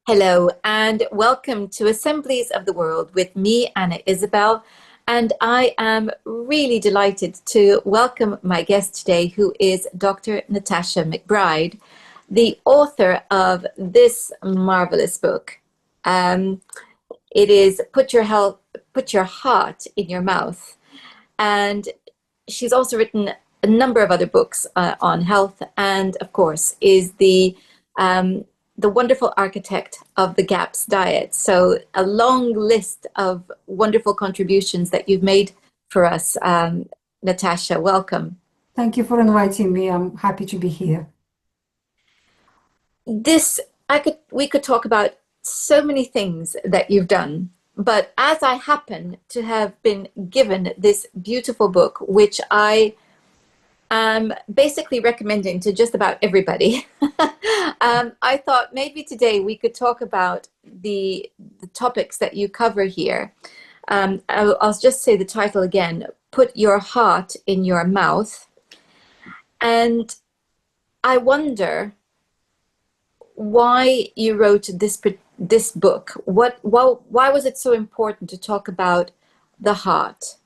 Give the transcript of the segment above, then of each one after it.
Hello, and welcome to Assemblies of the World with me, Anna Isabel. And I am really delighted to welcome my guest today, who is Dr. Natasha McBride, the author of this marvelous book. Um, it is Put Your Heart in Your Mouth. And she's also written a number of other books on health, and of course, is um, the wonderful architect of the GAPS diet. So a long list of wonderful contributions that you've made for us. Natasha, welcome. Thank you for inviting me. I'm happy to be here. This, we could talk about so many things that you've done, but as I happen to have been given this beautiful book, which I am basically recommending to just about everybody, I thought maybe today we could talk about the topics that you cover here. I'll just say the title again: Put Your Heart in Your Mouth. And I wonder why you wrote this book. Why was it so important to talk about the heart?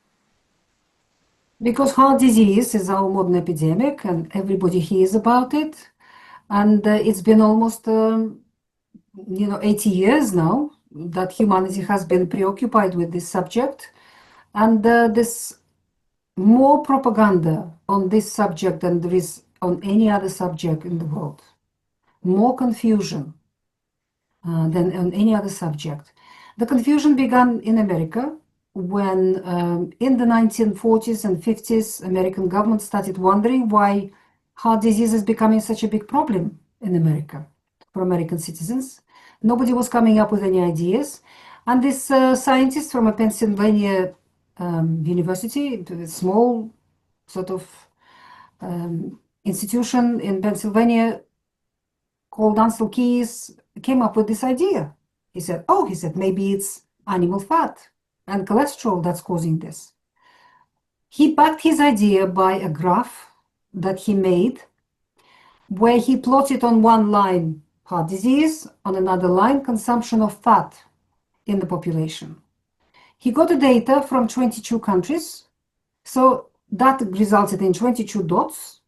Because heart disease is our modern epidemic and everybody hears about it. And it's been almost, 80 years now that humanity has been preoccupied with this subject. And there's more propaganda on this subject than there is on any other subject in the world. More confusion than on any other subject. The confusion began in America when in the 1940s and 50s, American government started wondering why heart disease is becoming such a big problem in America for American citizens. Nobody was coming up with any ideas. And this scientist from a Pennsylvania university, a small sort of institution in Pennsylvania called Ansel Keys, came up with this idea. He said, maybe it's animal fat and cholesterol that's causing this. He backed his idea by a graph that he made where he plotted on one line heart disease, on another line consumption of fat in the population. He got the data from 22 countries, so that resulted in 22 dots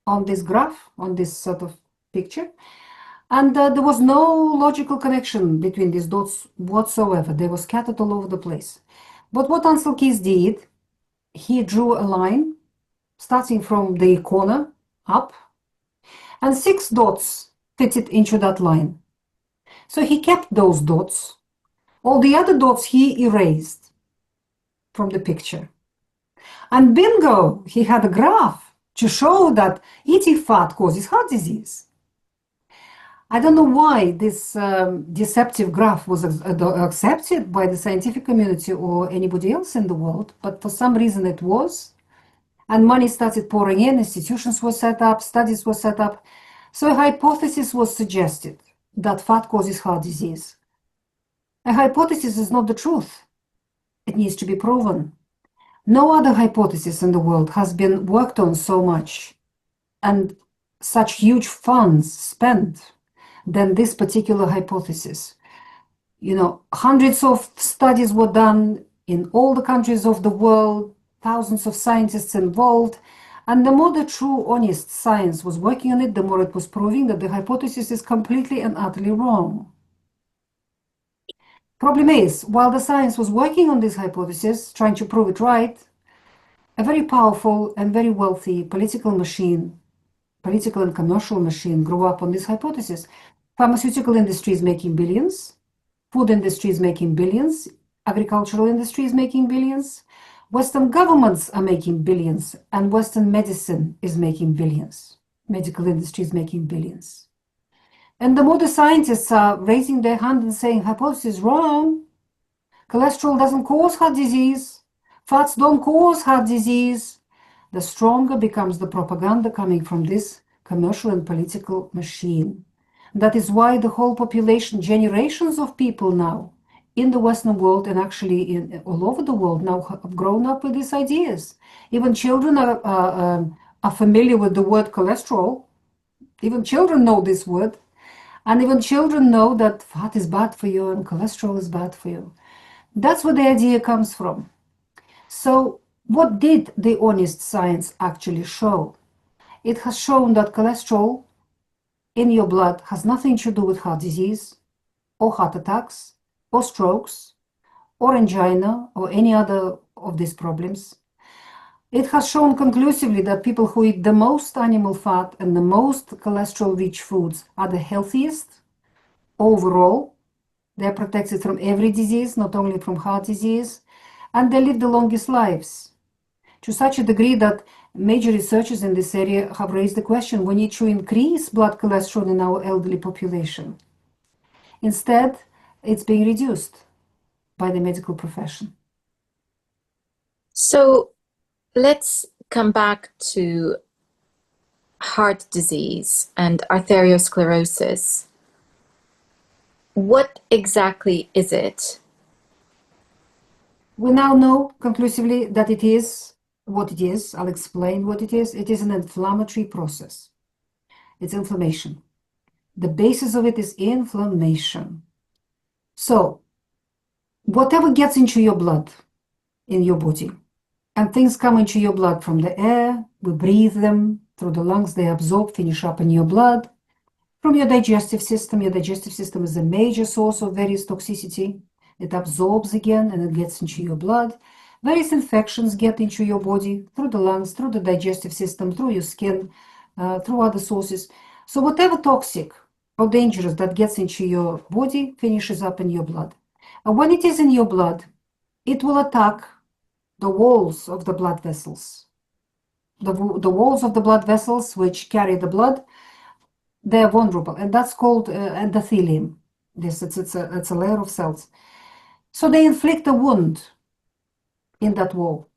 on this graph, on this sort of picture. And there was no logical connection between these dots whatsoever. They were scattered all over the place. But what Ansel Keys did, he drew a line starting from the corner up, and 6 dots fitted into that line. So he kept those dots. All the other dots he erased from the picture. And bingo, he had a graph to show that eating fat causes heart disease. I don't know why this deceptive graph was accepted by the scientific community or anybody else in the world, but for some reason it was. And money started pouring in, institutions were set up, studies were set up. So a hypothesis was suggested that fat causes heart disease. A hypothesis is not the truth. It needs to be proven. No other hypothesis in the world has been worked on so much and such huge funds spent than this particular hypothesis. Hundreds of studies were done in all the countries of the world, thousands of scientists involved, and the more the true, honest science was working on it, the more it was proving that the hypothesis is completely and utterly wrong. Problem is, while the science was working on this hypothesis, trying to prove it right, a very powerful and very wealthy political and commercial machine grew up on this hypothesis. Pharmaceutical industry is making billions, food industry is making billions, agricultural industry is making billions, Western governments are making billions, and Western medicine is making billions. Medical industry is making billions. And the more the scientists are raising their hand and saying hypothesis is wrong, cholesterol doesn't cause heart disease, fats don't cause heart disease, the stronger becomes the propaganda coming from this commercial and political machine. That is why the whole population, generations of people now in the Western world and actually all over the world now have grown up with these ideas. Even children are familiar with the word cholesterol. Even children know this word. And even children know that fat is bad for you and cholesterol is bad for you. That's where the idea comes from. So, what did the honest science actually show? It has shown that cholesterol in your blood has nothing to do with heart disease, or heart attacks, or strokes, or angina, or any other of these problems. It has shown conclusively that people who eat the most animal fat and the most cholesterol-rich foods are the healthiest overall. They're protected from every disease, not only from heart disease, and they live the longest lives, to such a degree that major researchers in this area have raised the question: we need to increase blood cholesterol in our elderly population. Instead, it's being reduced by the medical profession. So let's come back to heart disease and arteriosclerosis. What exactly is it? We now know conclusively that it is what it is. I'll explain what it is. It is an inflammatory process. It's inflammation. The basis of it is inflammation. So, whatever gets into your blood, in your body, and things come into your blood from the air, we breathe them through the lungs, they absorb, finish up in your blood. From your digestive system is a major source of various toxicity. It absorbs again and it gets into your blood. Various infections get into your body through the lungs, through the digestive system, through your skin, through other sources. So whatever toxic or dangerous that gets into your body finishes up in your blood. And when it is in your blood, it will attack the walls of the blood vessels. The walls of the blood vessels which carry the blood, they're vulnerable, and that's called endothelium. It's a layer of cells. So they inflict a wound in that wall.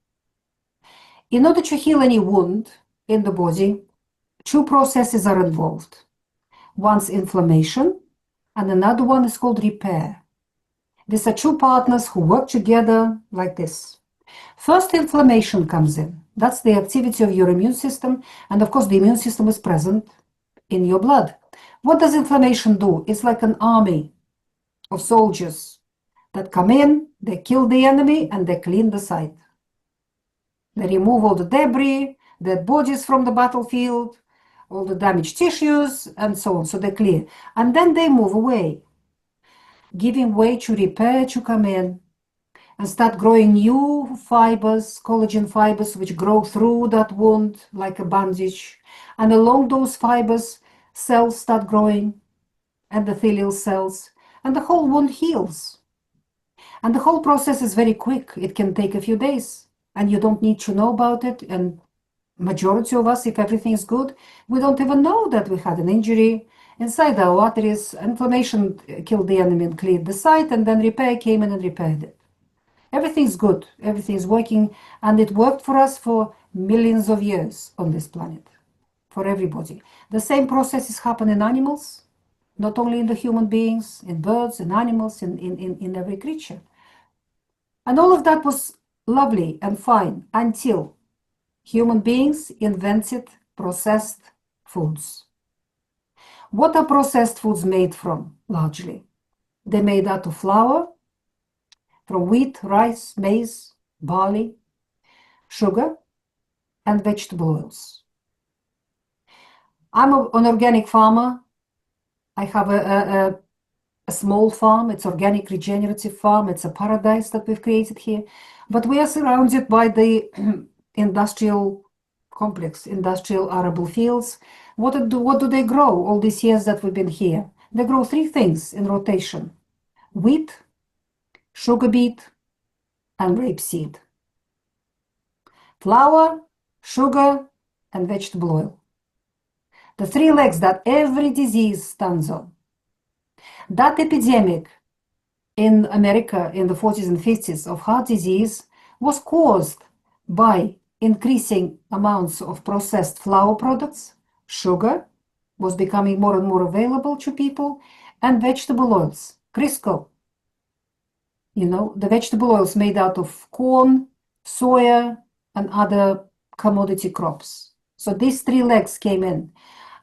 In order to heal any wound in the body, two processes are involved. One's inflammation, and another one is called repair. These are two partners who work together like this. First, inflammation comes in. That's the activity of your immune system, and of course, the immune system is present in your blood. What does inflammation do? It's like an army of soldiers that come in, they kill the enemy, and they clean the site. They remove all the debris, dead bodies from the battlefield, all the damaged tissues, and so on. So they clear. And then they move away, giving way to repair to come in and start growing new fibers, collagen fibers, which grow through that wound like a bandage. And along those fibers, cells start growing, endothelial cells, and the whole wound heals. And the whole process is very quick. It can take a few days, and you don't need to know about it. And majority of us, if everything is good, we don't even know that we had an injury inside our arteries. Inflammation killed the enemy and cleared the site, and then repair came in and repaired it. Everything's good, everything's working, and it worked for us for millions of years on this planet, for everybody. The same processes happen in animals, not only in the human beings, in birds, in animals, in every creature. And all of that was lovely and fine until human beings invented processed foods. What are processed foods made from, largely? They're made out of flour, from wheat, rice, maize, barley, sugar, and vegetable oils. I'm an organic farmer. I have a small farm. It's organic regenerative farm. It's a paradise that we've created here. But we are surrounded by the industrial complex, industrial arable fields. What do they grow all these years that we've been here? They grow three things in rotation: wheat, sugar beet, and rapeseed. Flour, sugar, and vegetable oil. The three legs that every disease stands on. That epidemic in America in the 40s and 50s of heart disease was caused by increasing amounts of processed flour products. Sugar was becoming more and more available to people, and vegetable oils, Crisco. The vegetable oils made out of corn, soya, and other commodity crops. So these three legs came in.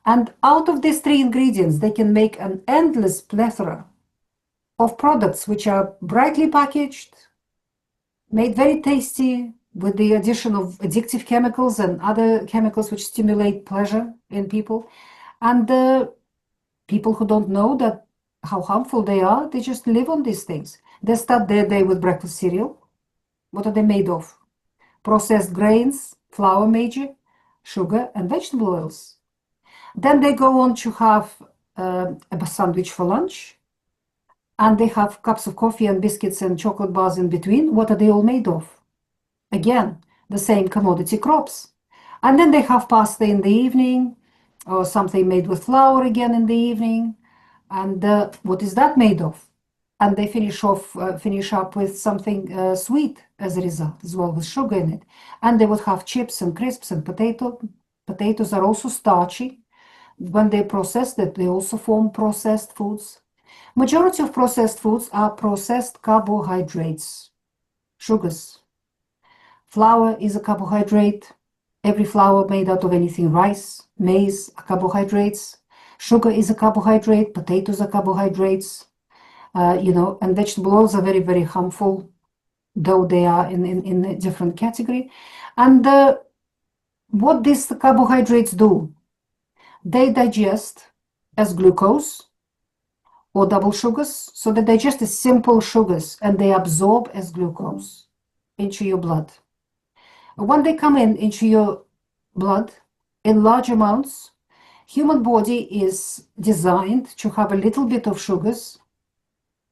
And out of these three ingredients, they can make an endless plethora of products which are brightly packaged, made very tasty with the addition of addictive chemicals and other chemicals which stimulate pleasure in people. And people who don't know that how harmful they are, they just live on these things. They start their day with breakfast cereal. What are they made of? Processed grains, flour major, sugar, and vegetable oils. Then they go on to have a sandwich for lunch, and they have cups of coffee and biscuits and chocolate bars in between. What are they all made of? Again, the same commodity crops. And then they have pasta in the evening, or something made with flour again in the evening. And what is that made of? And they finish up with something sweet as a result, as well with sugar in it. And they would have chips and crisps and potato. Potatoes are also starchy. When they process that, they also form processed foods. Majority of processed foods are processed carbohydrates, sugars. Flour is a carbohydrate. Every flour made out of anything, rice, maize, are carbohydrates. Sugar is a carbohydrate. Potatoes are carbohydrates. And vegetable oils are very, very harmful, though they are in a different category. And what these carbohydrates do, they digest as glucose or double sugars. So they digest as simple sugars and they absorb as glucose into your blood. When they come into your blood in large amounts, human body is designed to have a little bit of sugars.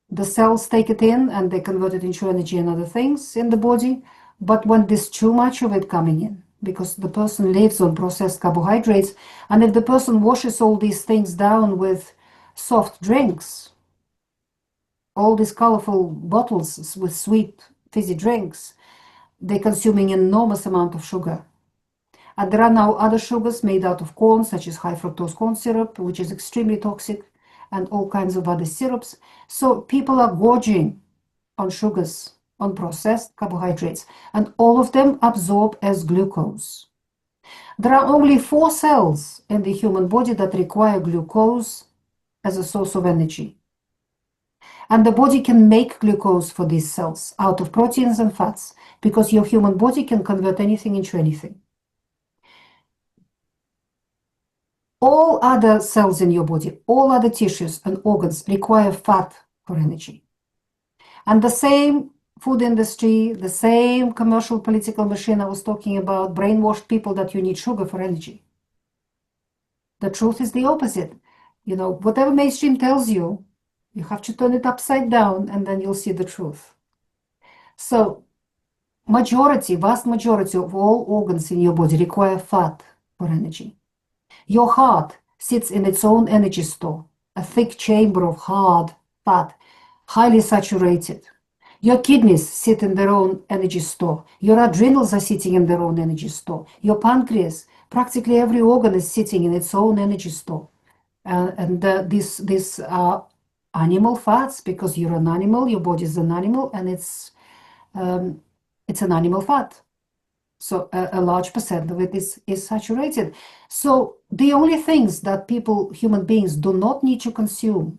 The cells take it in and they convert it into energy and other things in the body. But when there's too much of it coming in, because the person lives on processed carbohydrates, and if the person washes all these things down with soft drinks, all these colorful bottles with sweet fizzy drinks, they're consuming an enormous amount of sugar. And there are now other sugars made out of corn, such as high fructose corn syrup, which is extremely toxic, and all kinds of other syrups. So people are gorging on sugars, on processed carbohydrates, and all of them absorb as glucose. There are only 4 cells in the human body that require glucose as a source of energy. And the body can make glucose for these cells out of proteins and fats, because your human body can convert anything into anything. All other cells in your body, all other tissues and organs require fat for energy. And the same food industry, the same commercial political machine I was talking about, brainwashed people that you need sugar for energy. The truth is the opposite. Whatever mainstream tells you, you have to turn it upside down and then you'll see the truth. So vast majority of all organs in your body require fat for energy. Your heart sits in its own energy store, a thick chamber of hard fat, highly saturated. Your kidneys sit in their own energy store. Your adrenals are sitting in their own energy store. Your pancreas, practically every organ is sitting in its own energy store. These are animal fats, because you're an animal, your body is an animal, and it's an animal fat. So a large percent of it is saturated. So the only things that human beings, do not need to consume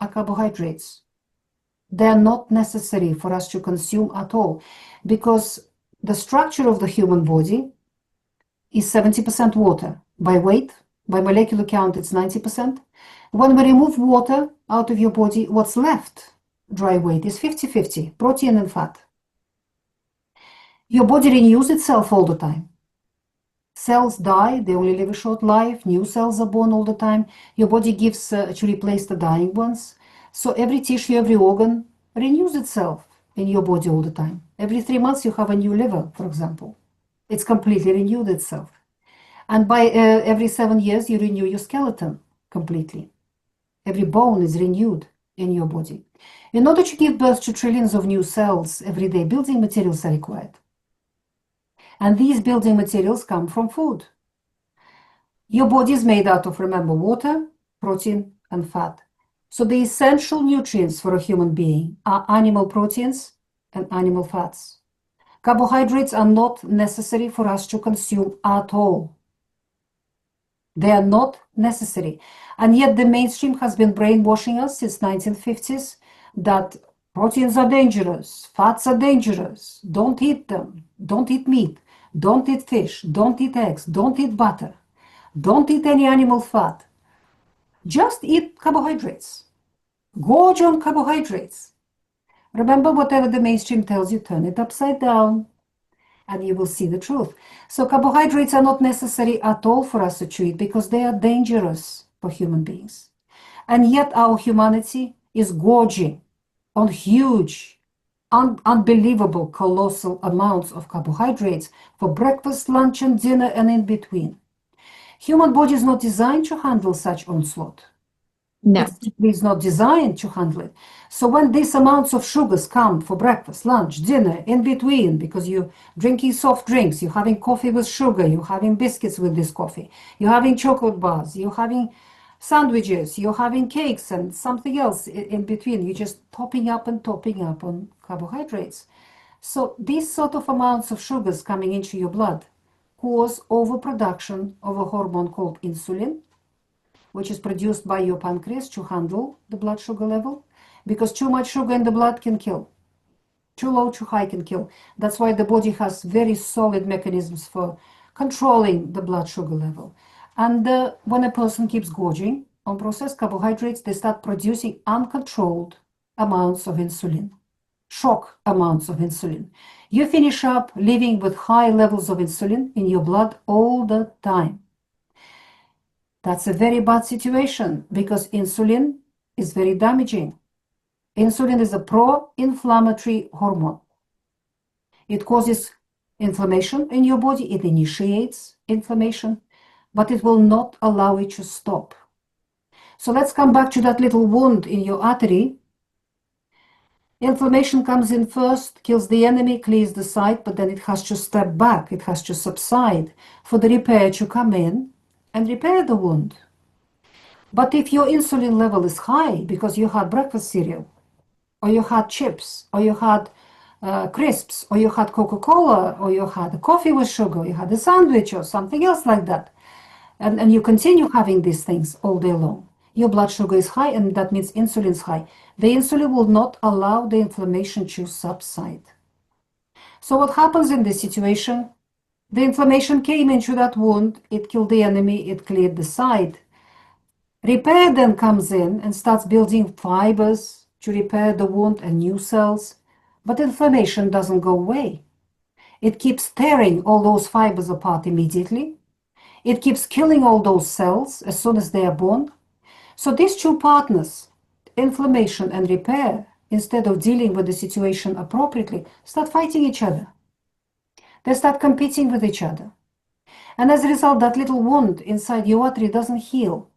are carbohydrates. They're not necessary for us to consume at all, because the structure of the human body is 70% water. By weight, by molecular count, it's 90%. When we remove water out of your body, what's left, dry weight, is 50-50, protein and fat. Your body renews itself all the time. Cells die, they only live a short life. New cells are born all the time. Your body gives to replace the dying ones. So every tissue, every organ renews itself in your body all the time. Every 3 months you have a new liver, for example. It's completely renewed itself. And by every 7 years you renew your skeleton completely. Every bone is renewed in your body. In order to give birth to trillions of new cells every day, building materials are required. And these building materials come from food. Your body is made out of, remember, water, protein, and fat. So the essential nutrients for a human being are animal proteins and animal fats. Carbohydrates are not necessary for us to consume at all. They are not necessary. And yet the mainstream has been brainwashing us since 1950s that proteins are dangerous, fats are dangerous, don't eat them, don't eat meat, don't eat fish, don't eat eggs, don't eat butter, don't eat any animal fat. Just eat carbohydrates. Gorge on carbohydrates. Remember, whatever the mainstream tells you, turn it upside down and you will see the truth. So carbohydrates are not necessary at all for us to treat because they are dangerous for human beings. And yet our humanity is gorging on huge, unbelievable, colossal amounts of carbohydrates for breakfast, lunch, and dinner, and in between. Human body is not designed to handle such onslaught. No. It simply is not designed to handle it. So when these amounts of sugars come for breakfast, lunch, dinner, in between, because you're drinking soft drinks, you're having coffee with sugar, you're having biscuits with this coffee, you're having chocolate bars, you're having sandwiches, you're having cakes and something else in between, you're just topping up on carbohydrates. So these sort of amounts of sugars coming into your blood cause overproduction of a hormone called insulin, which is produced by your pancreas to handle the blood sugar level, because too much sugar in the blood can kill. Too low, too high can kill. That's why the body has very solid mechanisms for controlling the blood sugar level. And when a person keeps gorging on processed carbohydrates, they start producing uncontrolled amounts of insulin, shock amounts of insulin. You finish up living with high levels of insulin in your blood all the time. That's a very bad situation because insulin is very damaging. Insulin is a pro-inflammatory hormone. It causes inflammation in your body, it initiates inflammation, but it will not allow it to stop. So let's come back to that little wound in your artery. Inflammation comes in first, kills the enemy, clears the site, but then it has to step back, it has to subside for the repair to come in and repair the wound. But if your insulin level is high because you had breakfast cereal, or you had chips, or you had crisps, or you had Coca-Cola, or you had a coffee with sugar, you had a sandwich or something else like that, and you continue having these things all day long, your blood sugar is high, and that means insulin is high. The insulin will not allow the inflammation to subside. So what happens in this situation? The inflammation came into that wound, it killed the enemy, it cleared the site. Repair then comes in and starts building fibers to repair the wound and new cells, but inflammation doesn't go away. It keeps tearing all those fibers apart immediately. It keeps killing all those cells as soon as they are born. So these two partners, inflammation and repair, instead of dealing with the situation appropriately, start fighting each other. They start competing with each other. And as a result, that little wound inside your artery doesn't heal.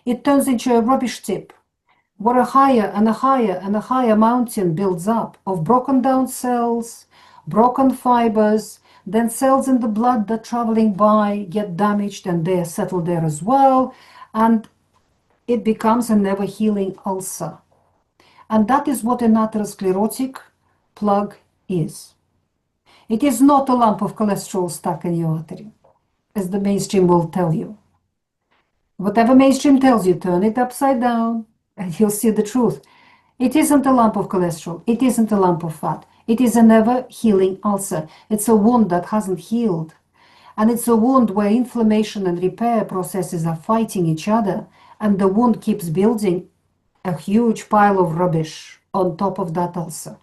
It turns into a rubbish tip where a higher and a higher and a higher mountain builds up of broken down cells, broken fibers, then cells in the blood that traveling by get damaged and they are settled there as well, and it becomes a never healing ulcer. And that is what an atherosclerotic plug is. It is not a lump of cholesterol stuck in your artery, as the mainstream will tell you. Whatever mainstream tells you, turn it upside down and you'll see the truth. It isn't a lump of cholesterol. It isn't a lump of fat. It is a never healing ulcer. It's a wound that hasn't healed. And it's a wound where inflammation and repair processes are fighting each other, and the wound keeps building a huge pile of rubbish on top of that ulcer.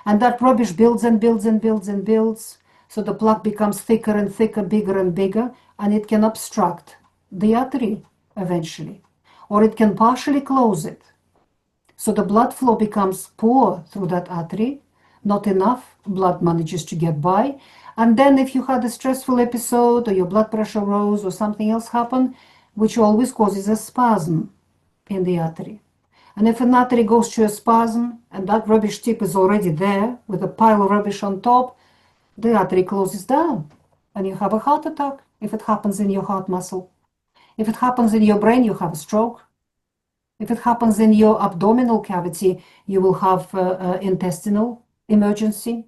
And that rubbish builds and builds and builds and builds, so the plaque becomes thicker and thicker, bigger and bigger, and it can obstruct the artery eventually, or it can partially close it. So the blood flow becomes poor through that artery, not enough blood manages to get by. And then if you had a stressful episode or your blood pressure rose or something else happened, which always causes a spasm in the artery. And if an artery goes to a spasm and that rubbish tip is already there with a pile of rubbish on top, the artery closes down and you have a heart attack if it happens in your heart muscle. If it happens in your brain, you have a stroke. If it happens in your abdominal cavity, you will have intestinal emergency.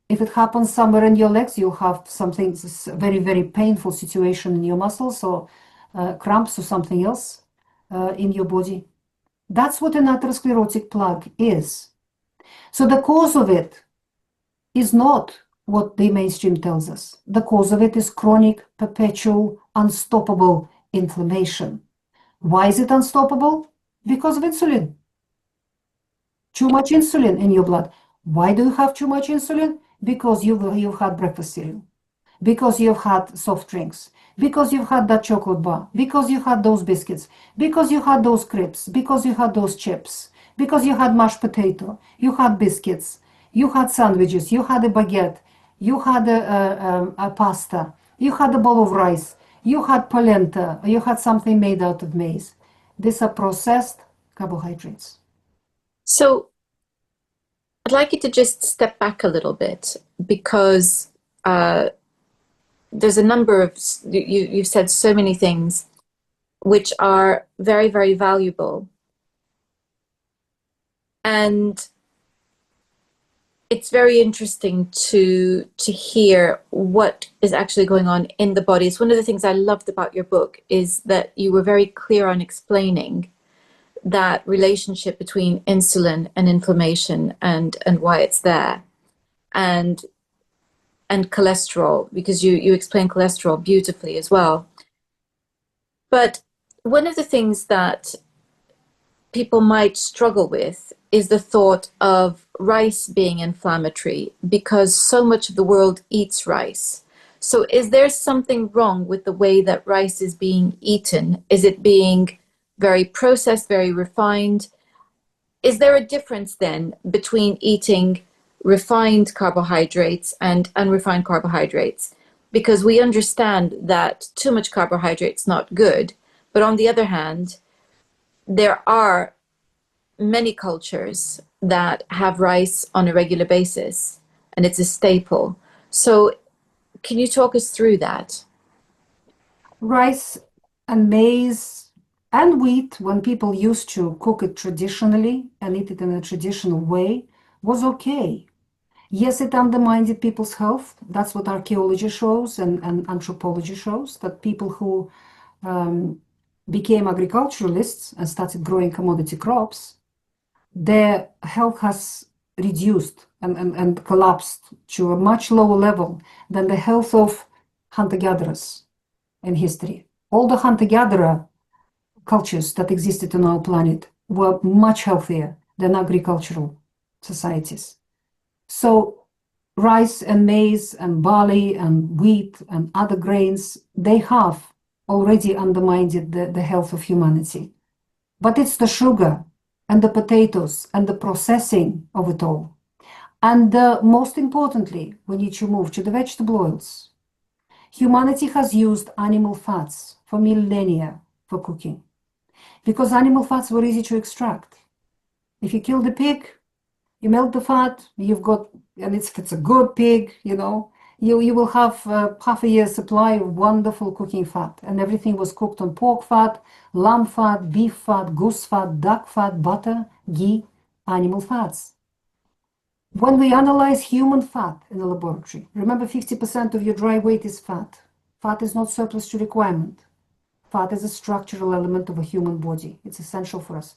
If it happens somewhere in your legs, you'll have something, very, very painful situation in your muscles, or cramps or something else in your body. That's what an atherosclerotic plaque is. So the cause of it is not what the mainstream tells us. The cause of it is chronic, perpetual, unstoppable inflammation. Why is it unstoppable? Because of insulin. Too much insulin in your blood. Why do you have too much insulin? Because you've had breakfast cereal, because you've had soft drinks, because you've had that chocolate bar, because you had those biscuits, because you had those crisps, because you had those chips, because you had mashed potato, you had biscuits, you had sandwiches, you had a baguette, you had a pasta, you had a bowl of rice, you had polenta, you had something made out of maize. These are processed carbohydrates. So I'd like you to just step back a little bit because there's a number of, you've said so many things which are very, very valuable. And it's very interesting to hear what is actually going on in the body. It's one of the things I loved about your book is that you were very clear on explaining that relationship between insulin and inflammation and why it's there, and cholesterol, because you explain cholesterol beautifully as well. But one of the things that people might struggle with is the thought of rice being inflammatory because so much of the world eats rice. So is there something wrong with the way that rice is being eaten? Is it being very processed, very refined? Is there a difference then between eating refined carbohydrates and unrefined carbohydrates? Because we understand that too much carbohydrate is not good, but on the other hand, there are many cultures that have rice on a regular basis, and it's a staple. So can you talk us through that? Rice and maize and wheat, when people used to cook it traditionally and eat it in a traditional way, was okay. Yes, it undermined people's health. That's what archaeology shows and anthropology shows, that people who became agriculturalists and started growing commodity crops, their health has reduced and collapsed to a much lower level than the health of hunter-gatherers in history. All the hunter-gatherer cultures that existed on our planet were much healthier than agricultural societies. So rice and maize and barley and wheat and other grains, they have already undermined the health of humanity. But it's the sugar and the potatoes and the processing of it all. And most importantly, we need to move to the vegetable oils. Humanity has used animal fats for millennia for cooking because animal fats were easy to extract. If you kill the pig, you melt the fat, you've got, and if it's a good pig, you will have half a year's supply of wonderful cooking fat. And everything was cooked on pork fat, lamb fat, beef fat, goose fat, duck fat, butter, ghee, animal fats. When we analyze human fat in the laboratory, remember 50% of your dry weight is fat. Fat is not surplus to requirement. Fat is a structural element of a human body. It's essential for us.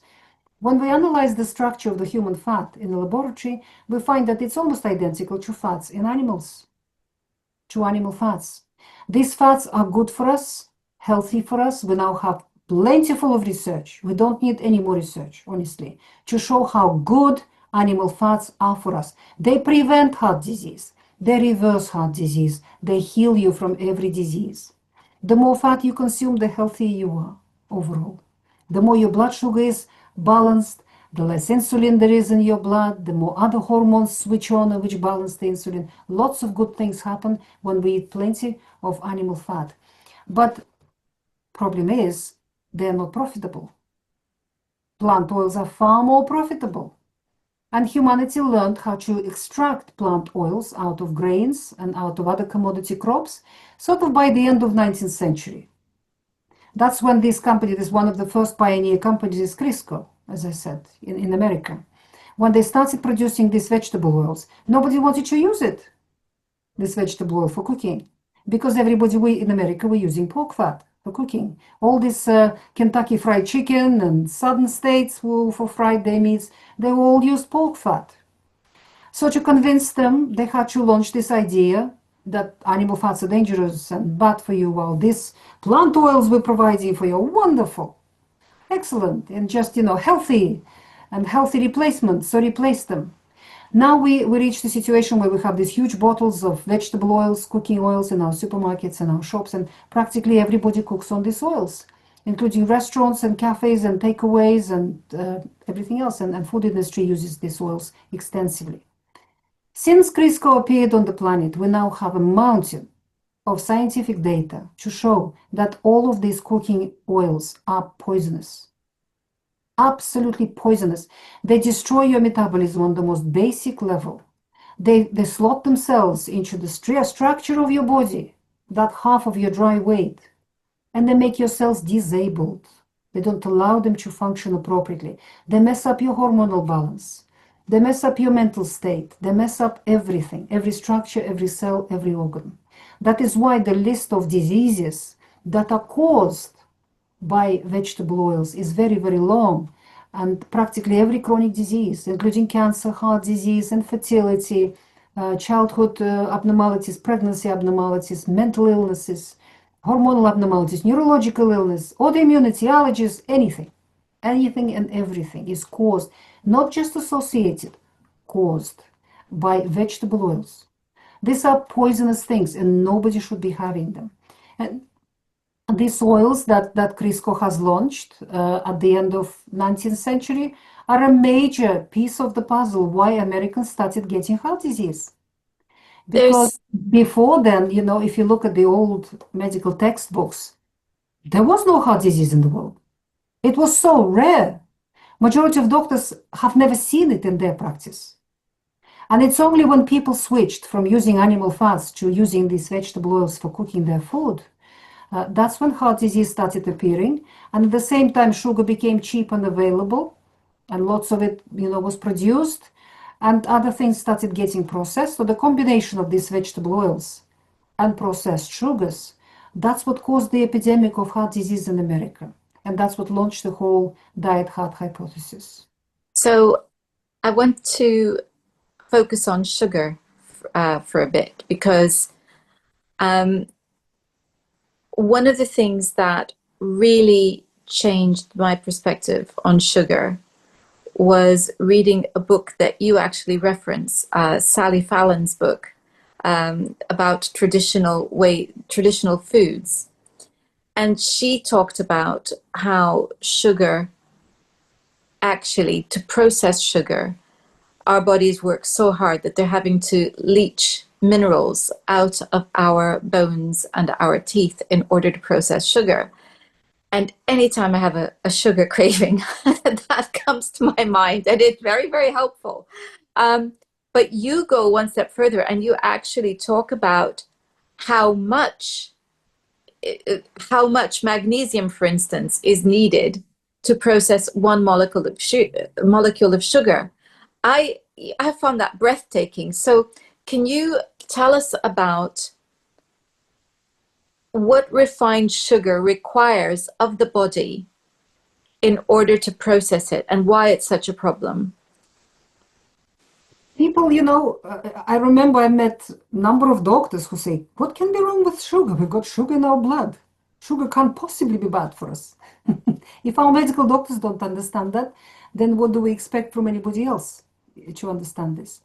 When we analyze the structure of the human fat in the laboratory, we find that it's almost identical to fats in animals, to animal fats. These fats are good for us, healthy for us. We now have plentiful of research. We don't need any more research, honestly, to show how good animal fats are for us. They prevent heart disease. They reverse heart disease. They heal you from every disease. The more fat you consume, the healthier you are overall. The more your blood sugar is balanced, the less insulin there is in your blood, the more other hormones switch on which balance the insulin. Lots of good things happen when we eat plenty of animal fat. But problem is, they're not profitable. Plant oils are far more profitable. And humanity learned how to extract plant oils out of grains and out of other commodity crops, sort of by the end of 19th century. That's when this company, this one of the first pioneer companies is Crisco, as I said, in America. When they started producing these vegetable oils, nobody wanted to use it, this vegetable oil for cooking, because everybody in America were using pork fat for cooking. All this Kentucky Fried Chicken and Southern states for fried their meats, they all use pork fat. So to convince them, they had to launch this idea that animal fats are dangerous and bad for you, while these plant oils we're providing for you are wonderful, excellent, and just, healthy and healthy replacements. So replace them. Now we reach the situation where we have these huge bottles of vegetable oils, cooking oils in our supermarkets and our shops, and practically everybody cooks on these oils, including restaurants and cafes and takeaways and everything else. And food industry uses these oils extensively. Since Crisco appeared on the planet, we now have a mountain of scientific data to show that all of these cooking oils are poisonous. Absolutely poisonous. They destroy your metabolism on the most basic level. They slot themselves into the structure of your body, that half of your dry weight, and they make your cells disabled. They don't allow them to function appropriately. They mess up your hormonal balance. They mess up your mental state. They mess up everything, every structure, every cell, every organ. That is why the list of diseases that are caused by vegetable oils is very, very long. And practically every chronic disease, including cancer, heart disease, infertility, childhood abnormalities, pregnancy abnormalities, mental illnesses, hormonal abnormalities, neurological illness, autoimmunity, allergies, anything and everything is caused, not just associated, caused by vegetable oils. These are poisonous things and nobody should be having them. And these oils that Crisco has launched at the end of 19th century are a major piece of the puzzle why Americans started getting heart disease. Because There's before then, if you look at the old medical textbooks, there was no heart disease in the world. It was so rare. Majority of doctors have never seen it in their practice. And it's only when people switched from using animal fats to using these vegetable oils for cooking their food, that's when heart disease started appearing. And at the same time, sugar became cheap and available, and lots of it, was produced, and other things started getting processed. So the combination of these vegetable oils and processed sugars, that's what caused the epidemic of heart disease in America. And that's what launched the whole diet heart hypothesis. so I want to focus on sugar for a bit because um, one of the things that really changed my perspective on sugar was reading a book that you actually reference, Sally Fallon's book about traditional foods. And she talked about how sugar, actually, to process sugar, our bodies work so hard that they're having to leach minerals out of our bones and our teeth in order to process sugar. And anytime I have a sugar craving, that comes to my mind, and it's very, very helpful. Um, but you go one step further and you actually talk about how much how much magnesium, for instance, is needed to process one molecule of sugar. I I found that breathtaking. So, can you tell us about what refined sugar requires of the body in order to process it and why it's such a problem? People, I remember I met a number of doctors who say, what can be wrong with sugar? We've got sugar in our blood. Sugar can't possibly be bad for us. If our medical doctors don't understand that, then what do we expect from anybody else to understand this?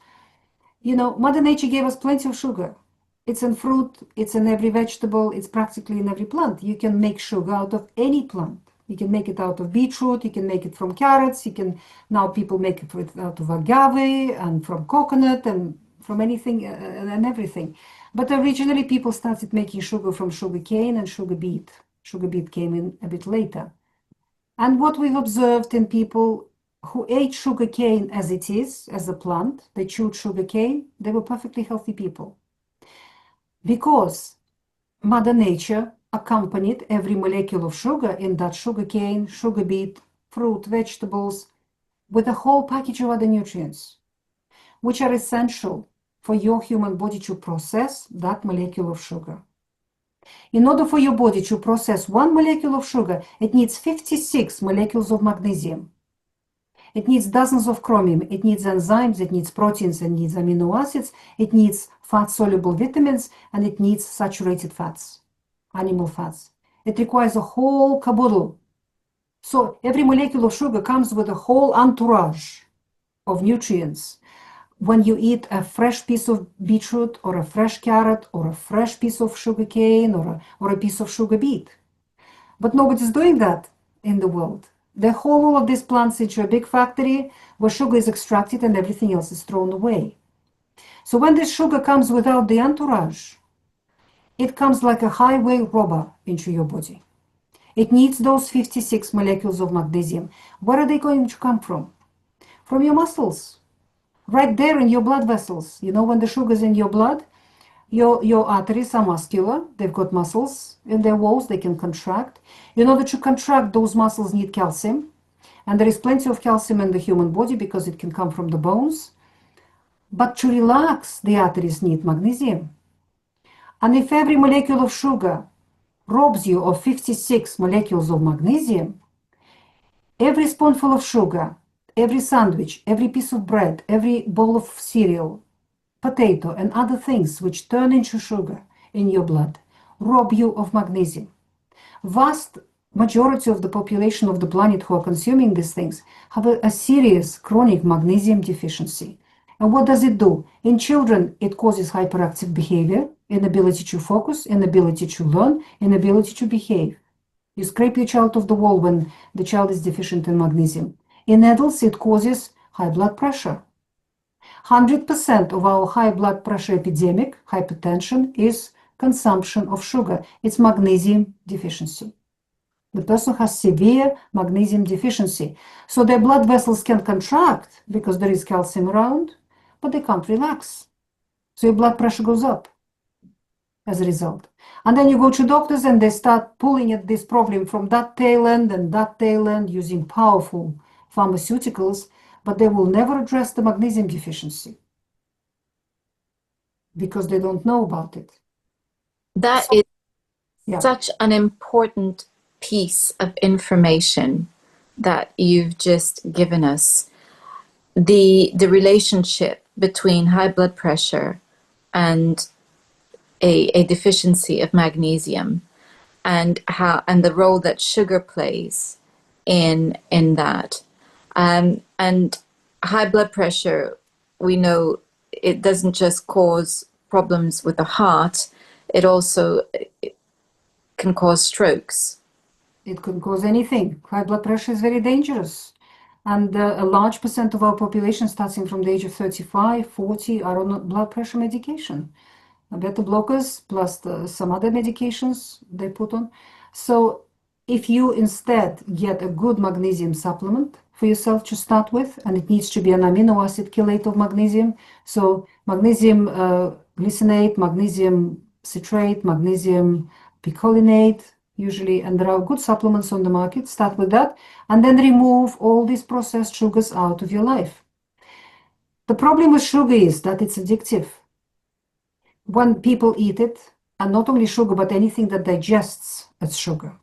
Mother Nature gave us plenty of sugar. It's in fruit, it's in every vegetable, it's practically in every plant. You can make sugar out of any plant. You can make it out of beetroot, you can make it from carrots, now people make it out of agave and from coconut and from anything and everything. But originally people started making sugar from sugar cane and sugar beet. Sugar beet came in a bit later. And what we've observed in people who ate sugar cane as it is, as a plant, they chewed sugar cane, they were perfectly healthy people. Because Mother Nature accompanied every molecule of sugar in that sugar cane, sugar beet, fruit, vegetables, with a whole package of other nutrients, which are essential for your human body to process that molecule of sugar. In order for your body to process 1 molecule of sugar, it needs 56 molecules of magnesium. It needs dozens of chromium. It needs enzymes, it needs proteins, it needs amino acids, it needs fat-soluble vitamins, and it needs saturated fats, animal fats. It requires a whole caboodle. So every molecule of sugar comes with a whole entourage of nutrients. When you eat a fresh piece of beetroot or a fresh carrot or a fresh piece of sugar cane or a piece of sugar beet. But nobody's doing that in the world. They haul all of these plants into a big factory where sugar is extracted and everything else is thrown away. So when this sugar comes without the entourage, it comes like a highway robber into your body. It needs those 56 molecules of magnesium. Where are they going to come from? From your muscles, right there in your blood vessels. You know, when the sugar's in your blood, your arteries are muscular. They've got muscles in their walls. They can contract. In order to contract, those muscles need calcium. And there is plenty of calcium in the human body because it can come from the bones. But to relax, the arteries need magnesium. And if every molecule of sugar robs you of 56 molecules of magnesium, every spoonful of sugar, every sandwich, every piece of bread, every bowl of cereal, potato, and other things which turn into sugar in your blood rob you of magnesium. Vast majority of the population of the planet who are consuming these things have a serious chronic magnesium deficiency. And what does it do? In children, it causes hyperactive behavior, inability to focus, inability to learn, inability to behave. You scrape your child off the wall when the child is deficient in magnesium. In adults, it causes high blood pressure. 100% of our high blood pressure epidemic, hypertension, is consumption of sugar. It's magnesium deficiency. The person has severe magnesium deficiency. So their blood vessels can contract because there is calcium around, but they can't relax. So your blood pressure goes up as a result. And then you go to doctors and they start pulling at this problem from that tail end and that tail end using powerful pharmaceuticals, but they will never address the magnesium deficiency because they don't know about it. That So, is yeah, such an important piece of information that you've just given us. The relationship between high blood pressure and a deficiency of magnesium, and the role that sugar plays in that. And high blood pressure, we know it doesn't just cause problems with the heart, it also can cause strokes. it could cause anything. High blood pressure is very dangerous. And a large percent of our population, starting from the age of 35, 40, are on blood pressure medication. Beta blockers plus some other medications they put on. So if you instead get a good magnesium supplement for yourself to start with, and it needs to be an amino acid chelate of magnesium, so magnesium glycinate, magnesium citrate, magnesium picolinate, usually, and there are good supplements on the market, start with that, and then remove all these processed sugars out of your life. The problem with sugar is that it's addictive. When people eat it, and not only sugar, but anything that digests as sugar.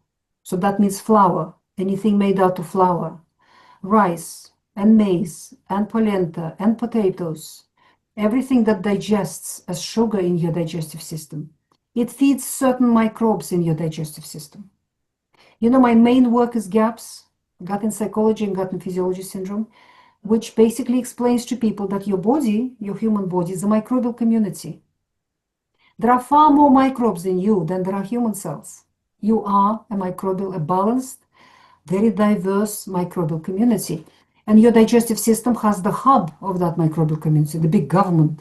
So that means flour, anything made out of flour, rice, and maize, and polenta, and potatoes, everything that digests as sugar in your digestive system. It feeds certain microbes in your digestive system. You know, my main work is GAPS, gut and psychology and gut and physiology syndrome, which basically explains to people that your body, your human body, is a microbial community. There are far more microbes in you than there are human cells. You are a microbial, a balanced, very diverse microbial community. And your digestive system has the hub of that microbial community, the big government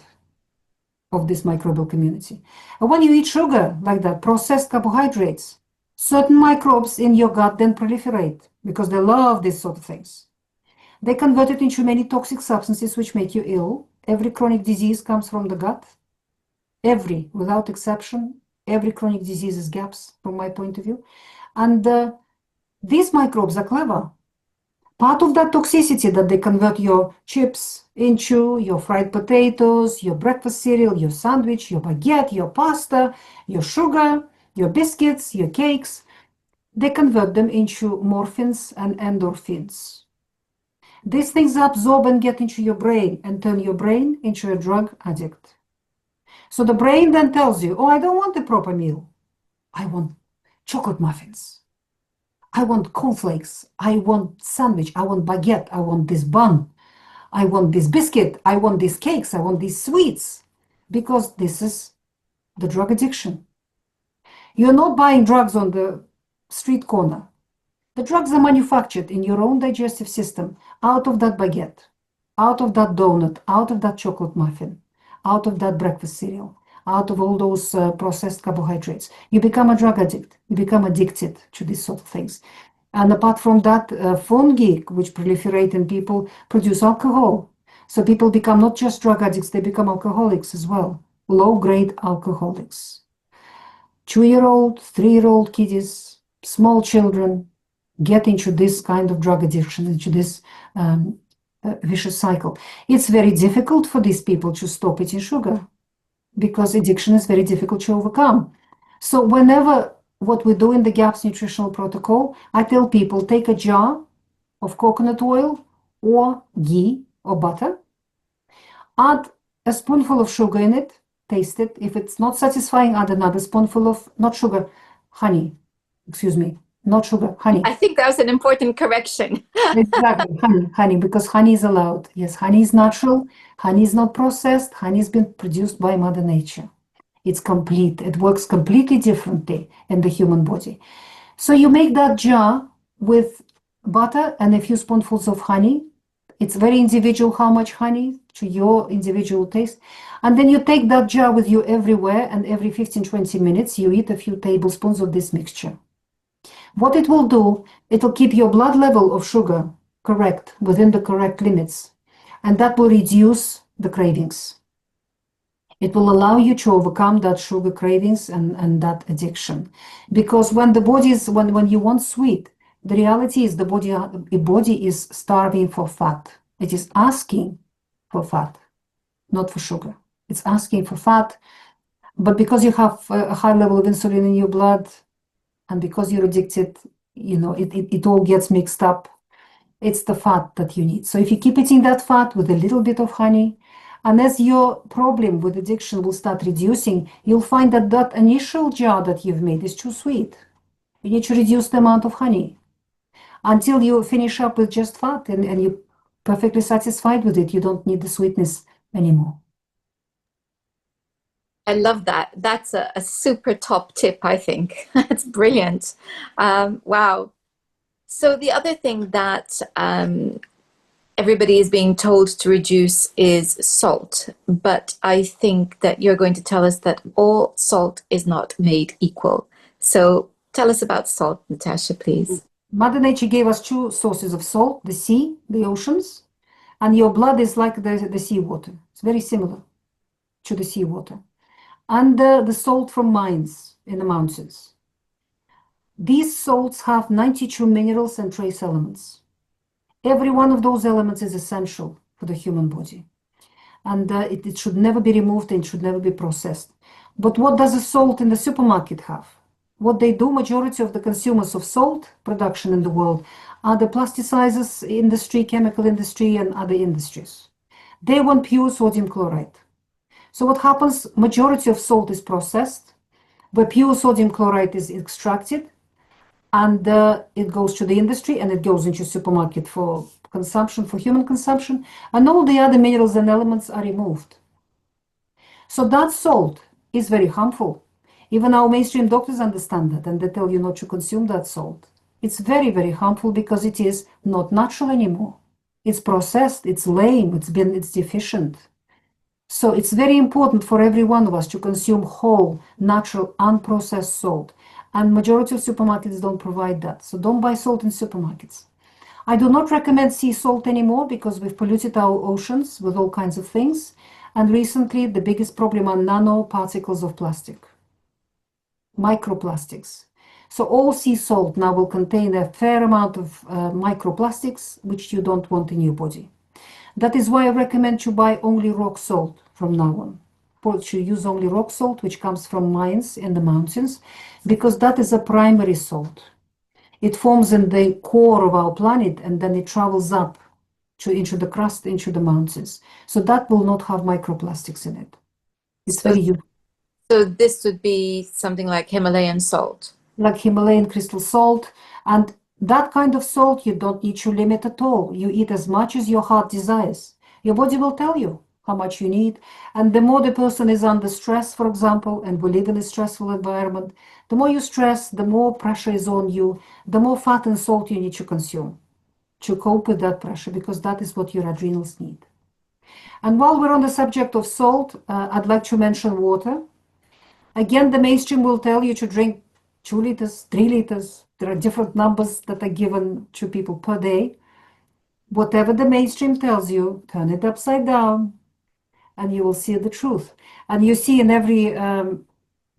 of this microbial community. And when you eat sugar like that, processed carbohydrates, certain microbes in your gut then proliferate because they love these sort of things. They convert it into many toxic substances which make you ill. Every chronic disease comes from the gut. Every, without exception, every chronic disease is GAPS from my point of view. And these microbes are clever. Part of that toxicity that they convert your chips into, your fried potatoes, your breakfast cereal, your sandwich, your baguette, your pasta, your sugar, Your biscuits, your cakes, they convert them into morphines and endorphins. These things absorb and get into your brain and turn your brain into a drug addict. So the brain then tells you, oh, I don't want a proper meal. I want chocolate muffins. I want cornflakes. I want sandwich. I want baguette. I want this bun. I want this biscuit. I want these cakes. I want these sweets. Because this is the drug addiction. You're not buying drugs on the street corner. The drugs are manufactured in your own digestive system out of that baguette, out of that donut, out of that chocolate muffin, out of that breakfast cereal, out of all those processed carbohydrates. You become a drug addict. You become addicted to these sort of things. And apart from that, fungi, which proliferate in people, produce alcohol. So people become not just drug addicts, they become alcoholics as well, low-grade alcoholics. 2-year-old, 3-year-old kiddies, small children get into this kind of drug addiction, into this vicious cycle. It's very difficult for these people to stop eating sugar because addiction is very difficult to overcome. So whenever what we do in the GAPS nutritional protocol, I tell people take a jar of coconut oil or ghee or butter, add a spoonful of sugar in it, taste it. If it's not satisfying, add another spoonful of, not sugar, honey. Excuse me, not sugar, honey. I think that was an important correction. Exactly, honey, because honey is allowed. Yes, honey is natural, honey is not processed, honey has been produced by Mother Nature. It's complete, it works completely differently in the human body. So you make that jar with butter and a few spoonfuls of honey. It's very individual how much honey to your individual taste. And then you take that jar with you everywhere, and every 15-20 minutes you eat a few tablespoons of this mixture. What it will do, it will keep your blood level of sugar correct, within the correct limits, and that will reduce the cravings. It will allow you to overcome that sugar cravings and that addiction. Because when the body is, when you want sweet, the reality is the body is starving for fat. It is asking for fat, not for sugar. It's asking for fat, but because you have a high level of insulin in your blood, and because you're addicted, it all gets mixed up. It's the fat that you need. So if you keep eating that fat with a little bit of honey, and as your problem with addiction will start reducing, you'll find that that initial jar that you've made is too sweet. You need to reduce the amount of honey until you finish up with just fat and you're perfectly satisfied with it. You don't need the sweetness anymore. I love that. That's a super top tip, I think. It's brilliant. Wow. So the other thing that everybody is being told to reduce is salt. But I think that you're going to tell us that all salt is not made equal. So tell us about salt, Natasha, please. Mother Nature gave us two sources of salt, the sea, the oceans, and your blood is like the seawater. It's very similar to the seawater. And the salt from mines in the mountains. These salts have 92 minerals and trace elements. Every one of those elements is essential for the human body. And it should never be removed and it should never be processed. But what does a salt in the supermarket have? What they do, majority of the consumers of salt production in the world are the plasticizers industry, chemical industry, and other industries. They want pure sodium chloride. So what happens, majority of salt is processed, where pure sodium chloride is extracted, and it goes to the industry and it goes into supermarket for consumption, for human consumption, and all the other minerals and elements are removed. So that salt is very harmful. Even our mainstream doctors understand that, and they tell you not to consume that salt. It's very, very harmful because it is not natural anymore. It's processed, it's lame, it's deficient. So it's very important for every one of us to consume whole, natural, unprocessed salt. And majority of supermarkets don't provide that. So don't buy salt in supermarkets. I do not recommend sea salt anymore because we've polluted our oceans with all kinds of things. And recently, the biggest problem are nanoparticles of plastic, microplastics. So all sea salt now will contain a fair amount of microplastics, which you don't want in your body. That is why I recommend you buy only rock salt from now on. to use only rock salt, which comes from mines in the mountains, because that is a primary salt. It forms in the core of our planet and then it travels up into the crust, into the mountains. So that will not have microplastics in it. It's So, very useful. so this would be something like Himalayan salt. Like Himalayan crystal salt. And that kind of salt, you don't need to limit at all. You eat as much as your heart desires. Your body will tell you how much you need. And the more the person is under stress, for example, and we live in a stressful environment, the more you stress, the more pressure is on you, the more fat and salt you need to consume to cope with that pressure, because that is what your adrenals need. And while we're on the subject of salt, I'd like to mention water. Again, the mainstream will tell you to drink 2 liters, 3 liters. There are different numbers that are given to people per day. Whatever the mainstream tells you, turn it upside down and you will see the truth. And you see in every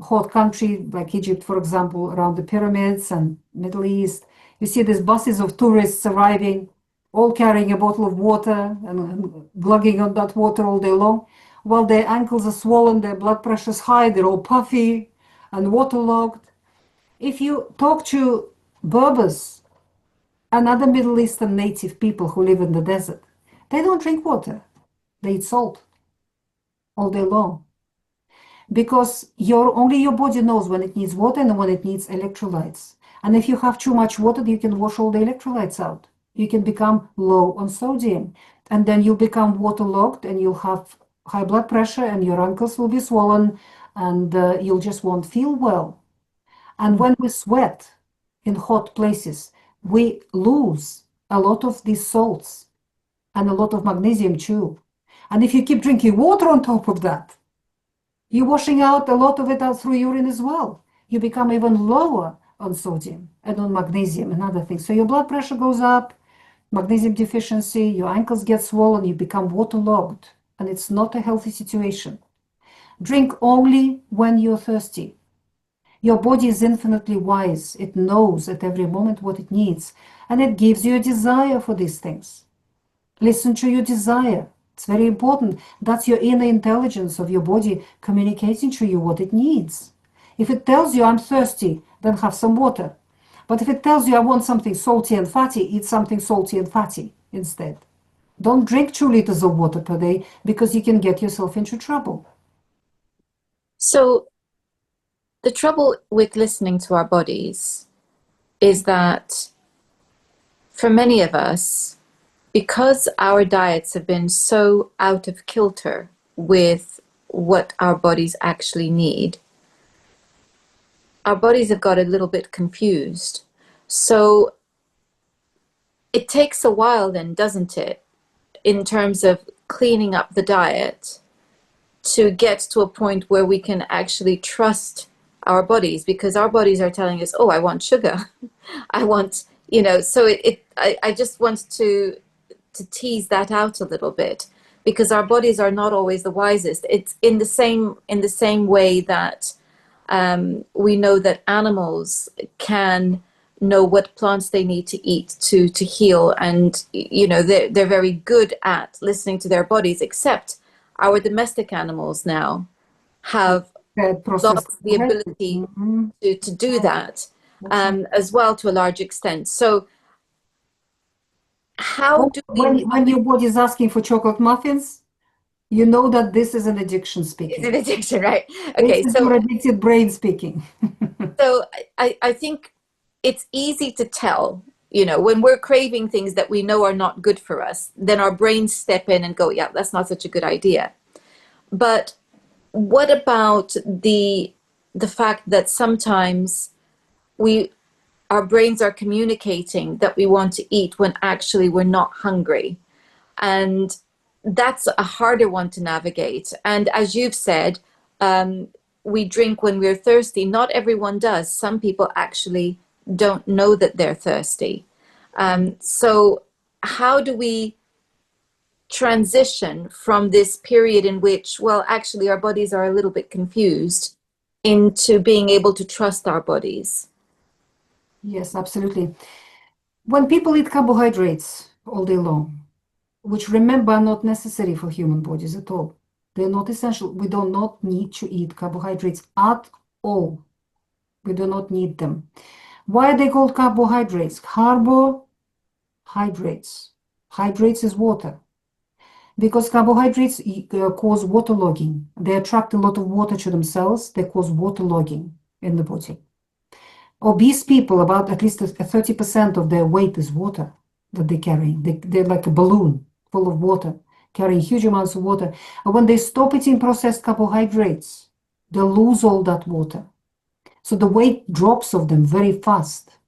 hot country, like Egypt, for example, around the pyramids and Middle East, you see these buses of tourists arriving, all carrying a bottle of water and glugging on that water all day long. While their ankles are swollen, their blood pressure is high, they're all puffy and waterlogged. If you talk to Berbers and other Middle Eastern native people who live in the desert, they don't drink water. They eat salt all day long. Because only your body knows when it needs water and when it needs electrolytes. And if you have too much water, you can wash all the electrolytes out. You can become low on sodium. And then you'll become waterlogged and you'll have high blood pressure and your ankles will be swollen and you'll just won't feel well. And when we sweat in hot places, we lose a lot of these salts and a lot of magnesium too. And if you keep drinking water on top of that, you're washing out a lot of it out through urine as well. You become even lower on sodium and on magnesium and other things. So your blood pressure goes up, magnesium deficiency, your ankles get swollen, you become waterlogged, and it's not a healthy situation. Drink only when you're thirsty. Your body is infinitely wise. It knows at every moment what it needs, and it gives you a desire for these things. Listen to your desire. It's very important. That's your inner intelligence of your body communicating to you what it needs. If it tells you, I'm thirsty, then have some water. But if it tells you, I want something salty and fatty, eat something salty and fatty instead. Don't drink 2 liters of water per day because you can get yourself into trouble. So the trouble with listening to our bodies is that for many of us, because our diets have been so out of kilter with what our bodies actually need, our bodies have got a little bit confused. So it takes a while then, doesn't it, in terms of cleaning up the diet to get to a point where we can actually trust our bodies, because our bodies are telling us, oh, I want sugar. I want, so I just want to tease that out a little bit, because our bodies are not always the wisest. It's in the same way that we know that animals can know what plants they need to eat to heal, and they're very good at listening to their bodies, except our domestic animals now have Processed lost the ability to do that as well, to a large extent. So how do we when your body is asking for chocolate muffins, you know that this is an addiction It's speaking. an addiction, right? This Okay, is your addicted brain speaking. so I think it's easy to tell, when we're craving things that we know are not good for us, then our brains step in and go, yeah, that's not such a good idea. But what about the fact that sometimes our brains are communicating that we want to eat when actually we're not hungry? And that's a harder one to navigate. And as you've said, we drink when we're thirsty. Not everyone does. Some people actually don't know that they're thirsty. So how do we transition from this period in which, well, actually our bodies are a little bit confused, into being able to trust our bodies? Yes, absolutely. When people eat carbohydrates all day long, which remember are not necessary for human bodies at all, They're not essential. We do not need to eat carbohydrates at all. We do not need them. Why are they called carbohydrates? Carbohydrates. Hydrates is water. Because carbohydrates cause waterlogging. They attract a lot of water to themselves. They cause waterlogging in the body. Obese people, about at least 30% of their weight is water that they carry. They're like a balloon full of water, carrying huge amounts of water. And when they stop eating processed carbohydrates, they lose all that water. So the weight drops of them very fast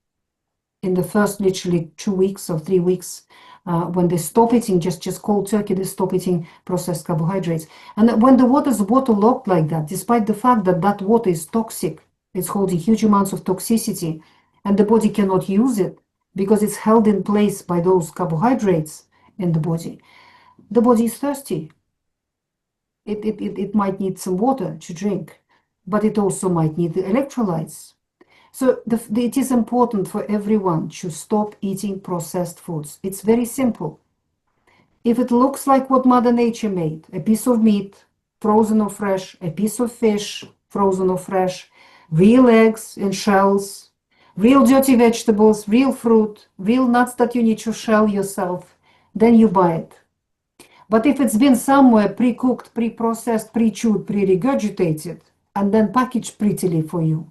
in the first literally 2 weeks or 3 weeks. When they stop eating just cold turkey, they stop eating processed carbohydrates. And when the water is waterlogged like that, despite the fact that that water is toxic, it's holding huge amounts of toxicity, and the body cannot use it because it's held in place by those carbohydrates in the body is thirsty. It might need some water to drink, but it also might need the electrolytes. So it is important for everyone to stop eating processed foods. It's very simple. If it looks like what Mother Nature made, a piece of meat, frozen or fresh, a piece of fish, frozen or fresh, real eggs in shells, real dirty vegetables, real fruit, real nuts that you need to shell yourself, then you buy it. But if it's been somewhere pre-cooked, pre-processed, pre-chewed, pre-regurgitated, and then packaged prettily for you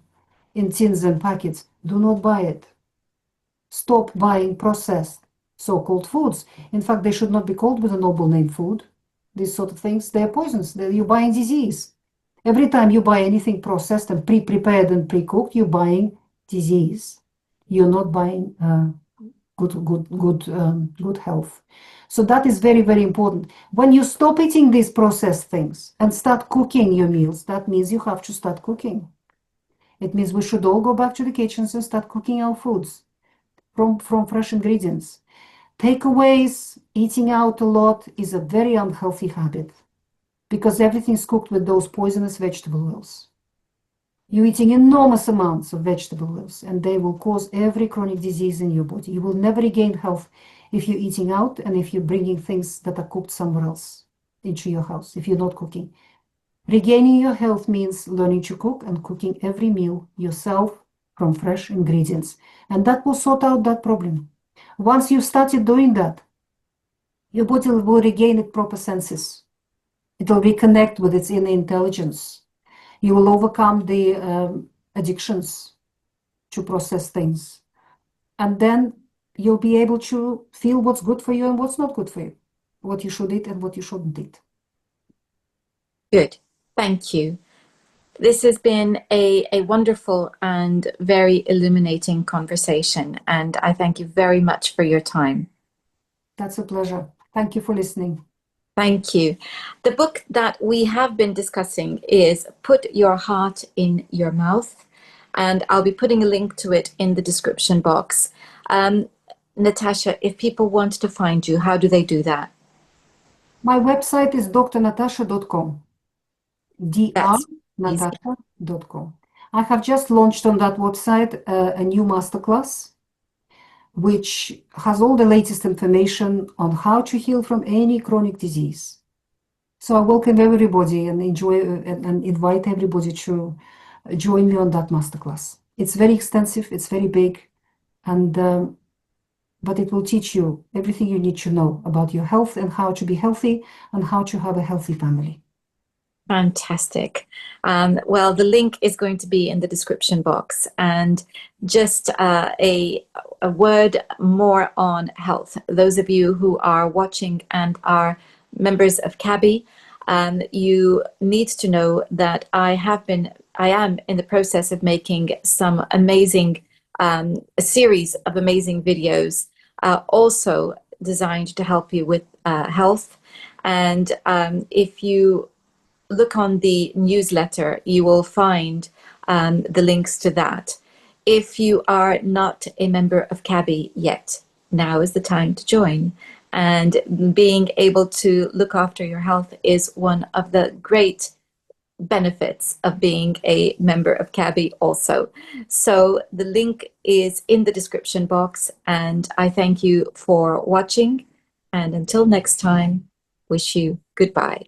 in tins and packets, do not buy it. Stop buying processed so-called foods. In fact, they should not be called with a noble name food. These sort of things, they're poisons. You're buying disease. Every time you buy anything processed and pre-prepared and pre-cooked, you're buying disease. You're not buying good health. So that is very, very important. When you stop eating these processed things and start cooking your meals, that means you have to start cooking. It means we should all go back to the kitchens and start cooking our foods from fresh ingredients. Takeaways, eating out a lot is a very unhealthy habit because everything's cooked with those poisonous vegetable oils. You're eating enormous amounts of vegetable oils, and they will cause every chronic disease in your body. You will never regain health if you're eating out and if you're bringing things that are cooked somewhere else into your house, if you're not cooking. Regaining your health means learning to cook and cooking every meal yourself from fresh ingredients. And that will sort out that problem. Once you've started doing that, your body will regain its proper senses. It will reconnect with its inner intelligence. You will overcome the addictions to process things. And then you'll be able to feel what's good for you and what's not good for you, what you should eat and what you shouldn't eat. Good. Thank you. This has been a wonderful and very illuminating conversation, and I thank you very much for your time. That's a pleasure. Thank you for listening. Thank you. The book that we have been discussing is Put Your Heart in Your Mouth, and I'll be putting a link to it in the description box. Natasha, if people want to find you, how do they do that? My website is drnatasha.com. That's easy. drnatasha.com. I have just launched on that website a new masterclass, which has all the latest information on how to heal from any chronic disease. So I welcome everybody and and invite everybody to join me on that masterclass. It's very extensive, it's very big, and but it will teach you everything you need to know about your health and how to be healthy and how to have a healthy family. Fantastic. Well, the link is going to be in the description box. And just a word more on health. Those of you who are watching and are members of CABI, you need to know that I am in the process of making some amazing, a series of amazing videos, also designed to help you with health. And if you look on the newsletter, you will find the links to that. If you are not a member of CABI yet, now is the time to join. And being able to look after your health is one of the great benefits of being a member of CABI also. So the link is in the description box, and I thank you for watching. And until next time, wish you goodbye.